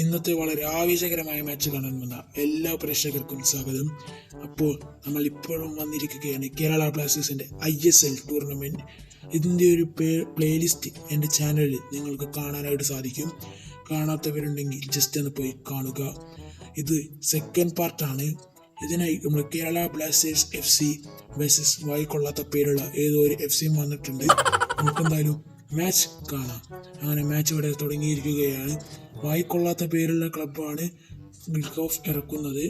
ഇന്നത്തെ വളരെ ആവേശകരമായ മാച്ച് കാണാൻ വന്ന എല്ലാ പ്രേക്ഷകർക്കും സ്വാഗതം. അപ്പോൾ നമ്മൾ ഇപ്പോഴും വന്നിരിക്കുകയാണ് കേരള ബ്ലാസ്റ്റേഴ്സിൻ്റെ ISL ടൂർണമെൻറ്റ്. ഇതിൻ്റെ ഒരു പ്ലേലിസ്റ്റ് എൻ്റെ ചാനലിൽ നിങ്ങൾക്ക് കാണാനായിട്ട് സാധിക്കും. കാണാത്തവരുണ്ടെങ്കിൽ ജസ്റ്റ് ഒന്ന് പോയി കാണുക. ഇത് സെക്കൻഡ് പാർട്ടാണ്. ഇതിനായി നമ്മൾ കേരള ബ്ലാസ്റ്റേഴ്സ് FC വേഴ്സസ് വായിക്കൊള്ളാത്ത പേരുള്ള ഏതോ ഒരു FC വന്നിട്ടുണ്ട്. നമുക്കെന്തായാലും മാച്ച് കാണാം. അങ്ങനെ മാച്ച് ഇവിടെ തുടങ്ങിയിരിക്കുകയാണ്. വായിക്കൊള്ളാത്ത പേരുള്ള ക്ലബ്ബാണ് കിക്ക് ഓഫ് ഇറക്കുന്നത്.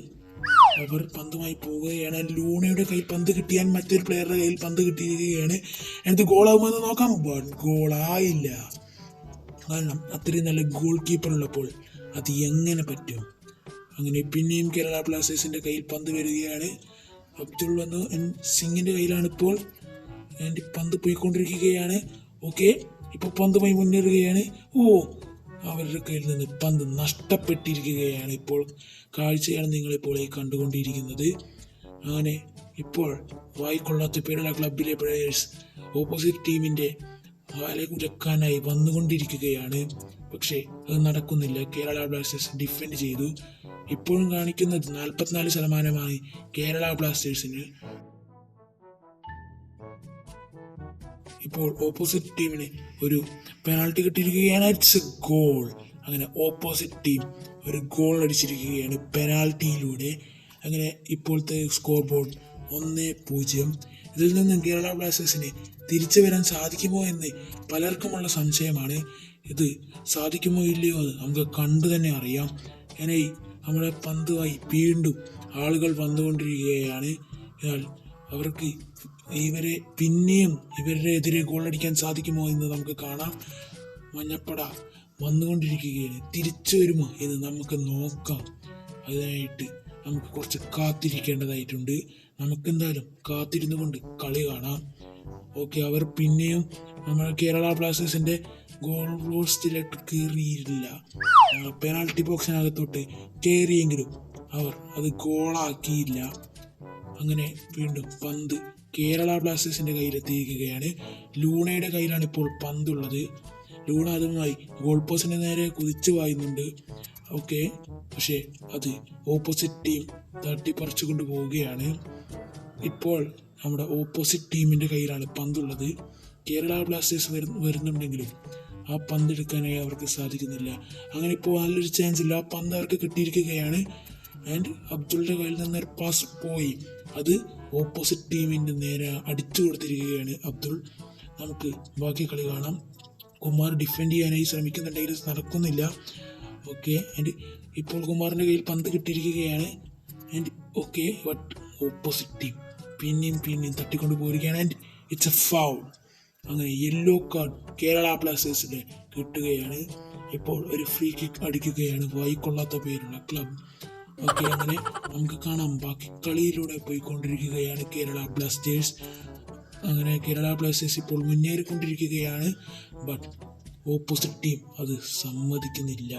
അവർ പന്തുമായി പോവുകയാണ്. ലൂണയുടെ കയ്യിൽ പന്ത് കിട്ടിയാൽ മറ്റൊരു പ്ലെയറുടെ കയ്യിൽ പന്ത് കിട്ടിയിരിക്കുകയാണ്. എന്ത് ഗോളാകുമെന്ന് നോക്കാം. ബട്ട് ഗോളായില്ല. കാരണം അത്രയും നല്ല ഗോൾ കീപ്പർ ഉള്ളപ്പോൾ അത് എങ്ങനെ പറ്റും? അങ്ങനെ പിന്നെയും കേരള ബ്ലാസ്റ്റേഴ്സിൻ്റെ കയ്യിൽ പന്ത് വരികയാണ്. അബ്ദുൾ വന്ന് സിംഗിൻ്റെ കയ്യിലാണ് ഇപ്പോൾ. എൻ്റെ പന്ത് പോയിക്കൊണ്ടിരിക്കുകയാണ്. ഓക്കെ, ഇപ്പോൾ പന്തുമായി മുന്നേറുകയാണ്. അവരുടെ കയ്യിൽ നിന്ന് പന്ത് നഷ്ടപ്പെട്ടിരിക്കുകയാണ്. ഇപ്പോൾ കാഴ്ചയാണ് നിങ്ങളിപ്പോൾ കണ്ടുകൊണ്ടിരിക്കുന്നത്. അങ്ങനെ ഇപ്പോൾ വായിക്കൊള്ളാത്ത പേരുള്ള ക്ലബിലെ പ്ലേയേഴ്സ് ഓപ്പോസിറ്റ് ടീമിൻ്റെ വല കുലക്കാനായി വന്നുകൊണ്ടിരിക്കുകയാണ്. പക്ഷേ അത് നടക്കുന്നില്ല. കേരള ബ്ലാസ്റ്റേഴ്സ് ഡിഫെൻഡ് ചെയ്തു. ഇപ്പോഴും കാണിക്കുന്നത് 44% കേരള ബ്ലാസ്റ്റേഴ്സിന്. ഇപ്പോൾ ഓപ്പോസിറ്റ് ടീമിന് ഒരു പെനാൾട്ടി കിട്ടിയിരിക്കുകയാണ്. It's a goal. അങ്ങനെ ഓപ്പോസിറ്റ് ടീം ഒരു ഗോൾ അടിച്ചിരിക്കുകയാണ് പെനാൾട്ടിയിലൂടെ. അങ്ങനെ ഇപ്പോഴത്തെ സ്കോർ ബോർഡ് 1-0. ഇതിൽ നിന്നും കേരള ബ്ലാസ്റ്റേഴ്സിന് തിരിച്ചു വരാൻ സാധിക്കുമോ എന്ന് പലർക്കുമുള്ള സംശയമാണ്. ഇത് സാധിക്കുമോ ഇല്ലയോ എന്ന് നമുക്ക് കണ്ടു തന്നെ അറിയാം. അങ്ങനെ നമ്മുടെ പന്തുമായി വീണ്ടും ആളുകൾ വന്നുകൊണ്ടിരിക്കുകയാണ്. എന്നാൽ അവർക്ക് പിന്നെയും ഇവരുടെ എതിരെ ഗോൾ അടിക്കാൻ സാധിക്കുമോ എന്ന് നമുക്ക് കാണാം. മഞ്ഞപ്പട വന്നുകൊണ്ടിരിക്കുകയാണ്. തിരിച്ചു വരുമോ എന്ന് നമുക്ക് നോക്കാം. അതിനായിട്ട് നമുക്ക് കുറച്ച് കാത്തിരിക്കേണ്ടതായിട്ടുണ്ട്. നമുക്കെന്തായാലും കാത്തിരുന്നു കൊണ്ട് കളി കാണാം. ഓക്കെ, അവർ പിന്നെയും നമ്മൾ കേരള ബ്ലാസ്റ്റേഴ്സിൻ്റെ ഗോൾ പോസ്റ്റിലേക്ക് കയറിയില്ല. പെനാൾട്ടി ബോക്സിനകത്തോട്ട് കയറിയെങ്കിലും അവർ അത് ഗോളാക്കിയില്ല. അങ്ങനെ വീണ്ടും പന്ത് കേരള ബ്ലാസ്റ്റേഴ്സിൻ്റെ കയ്യിലെത്തിയിരിക്കുകയാണ്. ലൂണയുടെ കയ്യിലാണ് ഇപ്പോൾ പന്തുള്ളത്. ലൂണ അതുമായി ഗോൾ പോസ്റ്റിന് നേരെ കുതിച്ചു വായുന്നുണ്ട്. ഓക്കെ, പക്ഷേ അത് ഓപ്പോസിറ്റ് ടീം തട്ടിപ്പറിച്ചു കൊണ്ട് പോവുകയാണ്. ഇപ്പോൾ നമ്മുടെ ഓപ്പോസിറ്റ് ടീമിൻ്റെ കയ്യിലാണ് പന്തുള്ളത്. കേരള ബ്ലാസ്റ്റേഴ്സ് വരുന്നുണ്ടെങ്കിലും ആ പന്തെടുക്കാനായി അവർക്ക് സാധിക്കുന്നില്ല. അങ്ങനെ ഇപ്പോൾ നല്ലൊരു ചാൻസ് ഇല്ല. ആ പന്ത് അവർക്ക് കിട്ടിയിരിക്കുകയാണ്. ആൻഡ് അബ്ദുളിൻ്റെ കയ്യിൽ നിന്നൊരു പാസ് പോയി. അത് ഓപ്പോസിറ്റ് ടീമിൻ്റെ നേരെ അടിച്ചു കൊടുത്തിരിക്കുകയാണ് അബ്ദുൾ. നമുക്ക് ബാക്കി കളി കാണാം. കുമാർ ഡിഫെൻഡ് ചെയ്യാനായി ശ്രമിക്കുന്നുണ്ടെങ്കിൽ നടക്കുന്നില്ല. ഓക്കെ, ആൻഡ് ഇപ്പോൾ കുമാറിൻ്റെ കയ്യിൽ പന്ത് കിട്ടിയിരിക്കുകയാണ്. And okay, but opposite team പിന്നെയും തട്ടിക്കൊണ്ട് പോയിരിക്കുകയാണ്. And it's a foul. അങ്ങനെ യെല്ലോ കാർഡ് കേരള ബ്ലാസ്റ്റേഴ്സിന് കിട്ടുകയാണ്. ഇപ്പോൾ ഒരു ഫ്രീ കിക്ക് അടിക്കുകയാണ് വായിക്കൊള്ളാത്ത പേരുള്ള ക്ലബ്. ഓക്കെ, അങ്ങനെ നമുക്ക് കാണാം. ബാക്കി കളിയിലൂടെ പോയിക്കൊണ്ടിരിക്കുകയാണ് കേരള ബ്ലാസ്റ്റേഴ്സ്. അങ്ങനെ കേരള ബ്ലാസ്റ്റേഴ്സ് ഇപ്പോൾ മുന്നേറിക്കൊണ്ടിരിക്കുകയാണ്. ബട്ട് ഓപ്പോസിറ്റ് ടീം അത് സമ്മതിക്കുന്നില്ല.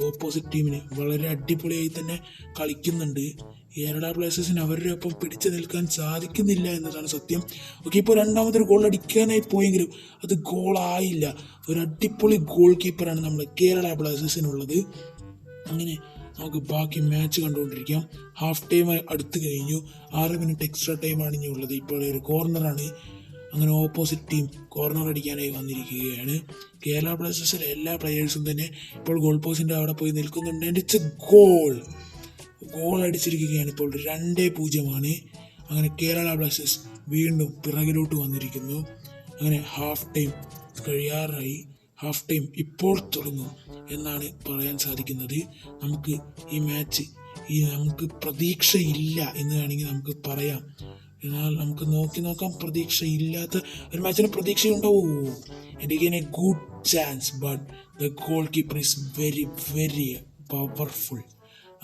ഓപ്പോസിറ്റ് ടീമിന് വളരെ അടിപൊളിയായി തന്നെ കളിക്കുന്നുണ്ട്. കേരള ബ്ലാസ്റ്റേഴ്സിന് അവരുടെ ഒപ്പം പിടിച്ചു നിൽക്കാൻ സാധിക്കുന്നില്ല എന്നതാണ് സത്യം. ഓക്കെ, ഇപ്പോൾ രണ്ടാമതൊരു ഗോൾ അടിക്കാനായി പോയെങ്കിലും അത് ഗോളായില്ല. ഒരു അടിപൊളി ഗോൾ കീപ്പറാണ് നമ്മുടെ കേരള ബ്ലാസ്റ്റേഴ്സിനുള്ളത്. അങ്ങനെ നമുക്ക് ബാക്കി മാച്ച് കണ്ടുകൊണ്ടിരിക്കാം. ഹാഫ് ടൈം അടുത്ത് കഴിഞ്ഞു. 6 മിനിറ്റ് എക്സ്ട്രാ ടൈമാണ് ഇനി ഉള്ളത്. ഇപ്പോൾ ഒരു കോർണറാണ്. അങ്ങനെ ഓപ്പോസിറ്റ് ടീം കോർണർ അടിക്കാനായി വന്നിരിക്കുകയാണ്. കേരള ബ്ലാസ്റ്റേഴ്സിലെ എല്ലാ പ്ലെയേഴ്സും തന്നെ ഇപ്പോൾ ഗോൾ പോസ്റ്റിൻ്റെ അവിടെ പോയി നിൽക്കുന്നുണ്ട്. ആൻഡ് ഇറ്റ്സ് എ ഗോൾ അടിച്ചിരിക്കുകയാണ്. ഇപ്പോൾ 2-0. അങ്ങനെ കേരള ബ്ലാസ്റ്റേഴ്സ് വീണ്ടും പിറകിലോട്ട് വന്നിരിക്കുന്നു. അങ്ങനെ ഹാഫ് ടൈം കഴിയാറായി. ഹാഫ് ടൈം ഇപ്പോൾ തുടങ്ങും എന്നാണ് പറയാൻ സാധിക്കുന്നത്. നമുക്ക് ഈ മാച്ച് നമുക്ക് പ്രതീക്ഷയില്ല എന്ന് വേണമെങ്കിൽ നമുക്ക് പറയാം. എന്നാൽ നമുക്ക് നോക്കാം. പ്രതീക്ഷയില്ലാത്ത ഒരു മാച്ചിന് പ്രതീക്ഷയുണ്ടാവോ? And again a good chance, but the goal keeper is very very powerful.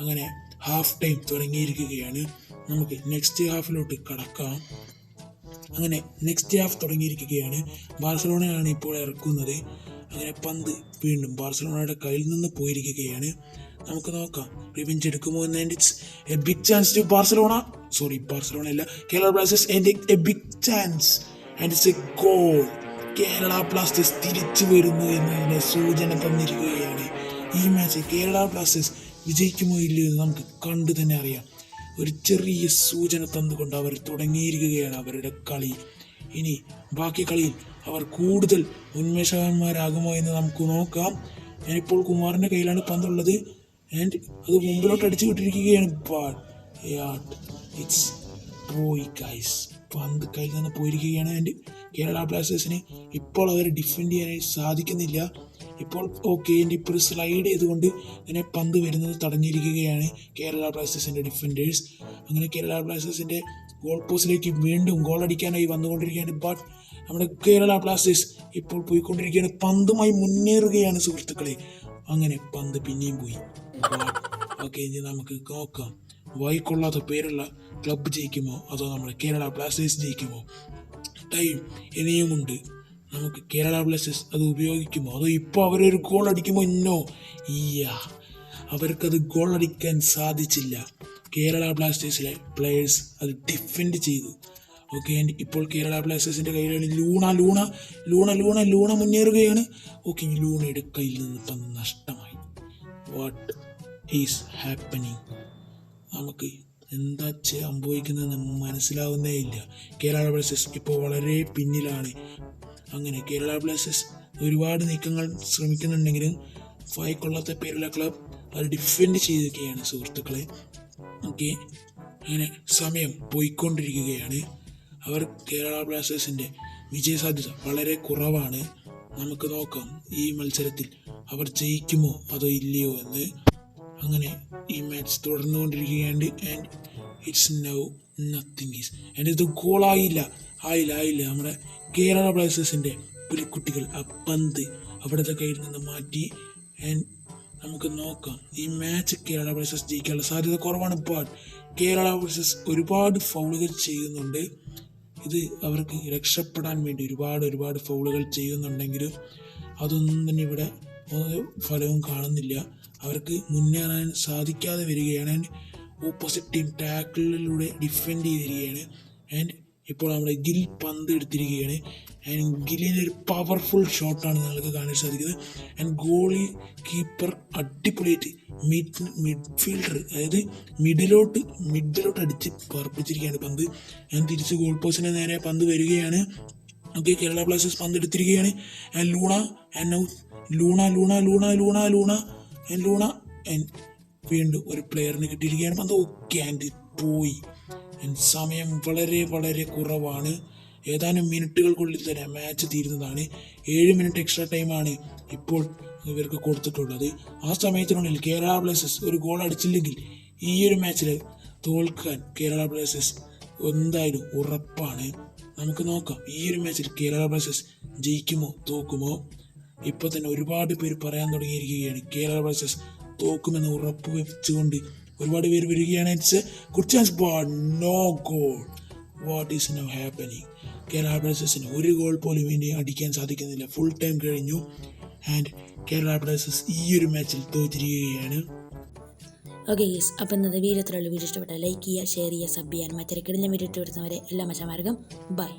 അങ്ങനെ ഹാഫ് ടൈം തുടങ്ങിയിരിക്കുകയാണ്. നമുക്ക് നെക്സ്റ്റ് ഹാഫിലോട്ട് കടക്കാം. അങ്ങനെ നെക്സ്റ്റ് ഹാഫ് തുടങ്ങിയിരിക്കുകയാണ്. ബാർസലോണയാണ് ഇപ്പോൾ ഇറക്കുന്നത്. അങ്ങനെ പന്ത് വീണ്ടും ബാർസലോണയുടെ കയ്യിൽ നിന്ന് പോയിരിക്കുകയാണ്. നമുക്ക് നോക്കാം റിവെഞ്ച് എടുക്കുമോ എന്ന്. And it's a big chance to Barcelona അല്ല, Kerala Blasters. And a big chance and it's a goal. Kerala Blasters തിരിച്ചു വരുന്നു എന്നതിൻ്റെ സൂചന തന്നിരിക്കുകയാണ് ഈ മാച്ച് കേരള ബ്ലാസ്റ്റേഴ്സ് വിജയിക്കുമോ ഇല്ലയോ എന്ന് നമുക്ക് കണ്ടു തന്നെ അറിയാം. ഒരു ചെറിയ സൂചന തന്നുകൊണ്ട് അവർ തുടങ്ങിയിരിക്കുകയാണ് അവരുടെ കളി. ഇനി ബാക്കി കളിയിൽ അവർ കൂടുതൽ ഉന്മേഷവാന്മാരാകുമോ എന്ന് നമുക്ക് നോക്കാം. ഞാനിപ്പോൾ കുമാറിൻ്റെ കയ്യിലാണ് പന്തുള്ളത് ആൻഡ് അത് മുമ്പിലോട്ട് അടിച്ചു വിട്ടിരിക്കുകയാണ്. ഇറ്റ്സ് പോയി ഗൈസ്, പന്ത് കയ്യിൽ നിന്ന് പോയിരിക്കുകയാണ്. ആൻഡ് കേരള ബ്ലാസ്റ്റേഴ്സിന് ഇപ്പോൾ അവർ ഡിഫെൻഡ് ചെയ്യാനായി സാധിക്കുന്നില്ല. ഇപ്പോൾ എൻ്റെ ഇപ്പോൾ സ്ലൈഡ് ചെയ്തുകൊണ്ട് ഇങ്ങനെ പന്ത് വരുന്നത് തടഞ്ഞിരിക്കുകയാണ് കേരള ബ്ലാസ്റ്റേഴ്സിൻ്റെ ഡിഫൻഡേഴ്സ്. അങ്ങനെ കേരള ബ്ലാസ്റ്റേഴ്സിൻ്റെ ഗോൾ പോസ്റ്റിലേക്ക് വീണ്ടും ഗോൾ അടിക്കാനായി വന്നുകൊണ്ടിരിക്കുകയാണ്. ബട്ട് നമ്മുടെ കേരള ബ്ലാസ്റ്റേഴ്സ് ഇപ്പോൾ പോയിക്കൊണ്ടിരിക്കുകയാണ്, പന്തുമായി മുന്നേറുകയാണ് സുഹൃത്തുക്കളെ. അങ്ങനെ പന്ത് പിന്നെയും പോയി. ഇനി നമുക്ക് നോക്കാം, വായിക്കൊള്ളാത്ത പേരുള്ള ക്ലബ്ബ് ജയിക്കുമോ അതോ നമ്മുടെ കേരള ബ്ലാസ്റ്റേഴ്സ് ജയിക്കുമോ? ടൈം ഇനിയുമുണ്ട്. നമുക്ക് കേരള ബ്ലാസ്റ്റേഴ്സ് അത് ഉപയോഗിക്കുമോ അതോ ഇപ്പോൾ അവരൊരു ഗോൾ അടിക്കുമോ? അവർക്കത് ഗോൾ അടിക്കാൻ സാധിച്ചില്ല. കേരള ബ്ലാസ്റ്റേഴ്സിലെ പ്ലെയേഴ്സ് അത് ഡിഫെൻഡ് ചെയ്തു. ഇപ്പോൾ കേരള ബ്ലാസ്റ്റേഴ്സിൻ്റെ കയ്യിലാണ് ലൂണ മുന്നേറുകയാണ്. ലൂണയുടെ കയ്യിൽ നിന്ന് പന്ത് നഷ്ടമായി. What is happening? നമുക്ക് എന്താ സംഭവിക്കുന്നതെന്ന് മനസ്സിലാവുന്നേ ഇല്ല. കേരള ബ്ലാസ്റ്റേഴ്സ് ഇപ്പോൾ വളരെ പിന്നിലാണ്. അങ്ങനെ കേരള ബ്ലാസ്റ്റേഴ്സ് ഒരുപാട് നീക്കങ്ങൾ ശ്രമിക്കുന്നുണ്ടെങ്കിലും വായിക്കൊള്ളാത്ത പേരുള്ള ക്ലബ് അത് ഡിഫെൻഡ് ചെയ്തൊക്കെയാണ് സുഹൃത്തുക്കളെ. അങ്ങനെ സമയം പോയിക്കൊണ്ടിരിക്കുകയാണ്. കേരള ബ്ലാസ്റ്റേഴ്സിൻ്റെ വിജയസാധ്യത വളരെ കുറവാണ്. നമുക്ക് നോക്കാം ഈ മത്സരത്തിൽ അവർ ജയിക്കുമോ അതോ ഇല്ലയോ എന്ന്. അങ്ങനെ ഈ മാച്ച് തുടർന്നുകൊണ്ടിരിക്കുകയാണ്. And it's now nothing is and ഇത് ഗോളായില്ല. നമ്മുടെ കേരള ബ്ലാസ്റ്റേഴ്സിൻ്റെ പുലിക്കുട്ടികൾ ആ പന്ത് അവിടുത്തെ കയ്യിൽ നിന്ന് മാറ്റി. ആൻഡ് നമുക്ക് നോക്കാം, ഈ മാച്ച് കേരള ബ്ലാസ്റ്റേഴ്സ് ജയിക്കാനുള്ള സാധ്യത കുറവാണ്. ബട്ട് കേരള ബ്ലാസ്റ്റേഴ്സ് ഒരുപാട് ഫൗളുകൾ ചെയ്യുന്നുണ്ട്. ഇത് അവർക്ക് രക്ഷപ്പെടാൻ വേണ്ടി ഒരുപാട് ഫൗളുകൾ ചെയ്യുന്നുണ്ടെങ്കിലും അതൊന്നും തന്നെ ഇവിടെ ഫലവും കാണുന്നില്ല. അവർക്ക് മുന്നേറാൻ സാധിക്കാതെ വരികയാണ്. ആൻഡ് ഓപ്പോസിറ്റ് ടീം ടാക്കിളിലൂടെ ഡിഫെൻഡ് ചെയ്തിരിക്കുകയാണ്. ആൻഡ് ഇപ്പോൾ നമ്മുടെ ഗിൽ പന്ത് എടുത്തിരിക്കുകയാണ്. ആൻഡ് ഗില്ലിൻ്റെ ഒരു പവർഫുൾ ഷോട്ടാണ് നിങ്ങൾക്ക് കാണാൻ സാധിക്കുന്നത്. ആൻഡ് ഗോളി കീപ്പർ അടിപൊളിയായിട്ട് മിഡ്ഫീൽഡർ അതായത് മിഡിലോട്ട് അടിച്ച് പറപ്പിച്ചിരിക്കുകയാണ് പന്ത്. ആൻഡ് തിരിച്ച് ഗോൾ പോസ്റ്റിന് നേരെ പന്ത് വരികയാണ്. കേരള ബ്ലാസ്റ്റേഴ്സ് പന്ത് എടുത്തിരിക്കുകയാണ്. ആൻഡ് ലൂണ വീണ്ടും ഒരു പ്ലെയറിന് കിട്ടിയിരിക്കുകയാണ് പന്ത്. ആൻഡ് പോയി. സമയം വളരെ കുറവാണ്. ഏതാനും മിനിറ്റുകൾക്കുള്ളിൽ തന്നെ മാച്ച് തീരുന്നതാണ്. 7 മിനിറ്റ് എക്സ്ട്രാ ടൈമാണ് ഇപ്പോൾ ഇവർക്ക് കൊടുത്തിട്ടുള്ളത്. ആ സമയത്തിനുള്ളിൽ കേരള ബ്ലാസ്റ്റേഴ്സ് ഒരു ഗോൾ അടിച്ചില്ലെങ്കിൽ ഈ ഒരു മാച്ചിൽ തോൽക്കാൻ കേരള ബ്ലാസ്റ്റേഴ്സ് എന്തായാലും ഉറപ്പാണ്. നമുക്ക് നോക്കാം ഈ ഒരു മാച്ചിൽ കേരള ബ്ലാസ്റ്റേഴ്സ് ജയിക്കുമോ തോക്കുമോ. ഇപ്പോൾ തന്നെ ഒരുപാട് പേര് പറയാൻ തുടങ്ങിയിരിക്കുകയാണ് കേരള ബ്ലാസ്റ്റേഴ്സ് തോക്കുമെന്ന് ഉറപ്പ് വെച്ചുകൊണ്ട് ഒരുപാട് പേര് വരികയാണ്. It's good chance but no goal. What is now happening? Kerala ബ്ലാസ്റ്റേഴ്സിന് ഒരു ഗോൾ പോലും ഇനി അടിക്കാൻ സാധിക്കുന്നില്ല. ഫുൾ ടൈം കഴിഞ്ഞു. ആൻഡ് കേരള ബ്ലാസ്റ്റേഴ്സ് ഈ ഒരു മാച്ചിൽ തോറ്റിരിക്കുകയാണ്. യെസ്, അപ്പോൾ ഇന്നത്തെ വീഡിയോ വീഡിയോ ഇഷ്ടപ്പെട്ടാൽ ലൈക്ക് ചെയ്യുക, ഷെയർ ചെയ്യുക, സബ് ചെയ്യാൻ മറ്റൊരു കിടന്ന വീഡിയോ ഇട്ട് വരുന്നവരെ എല്ലാ മച്ചമാർക്കും ബൈ.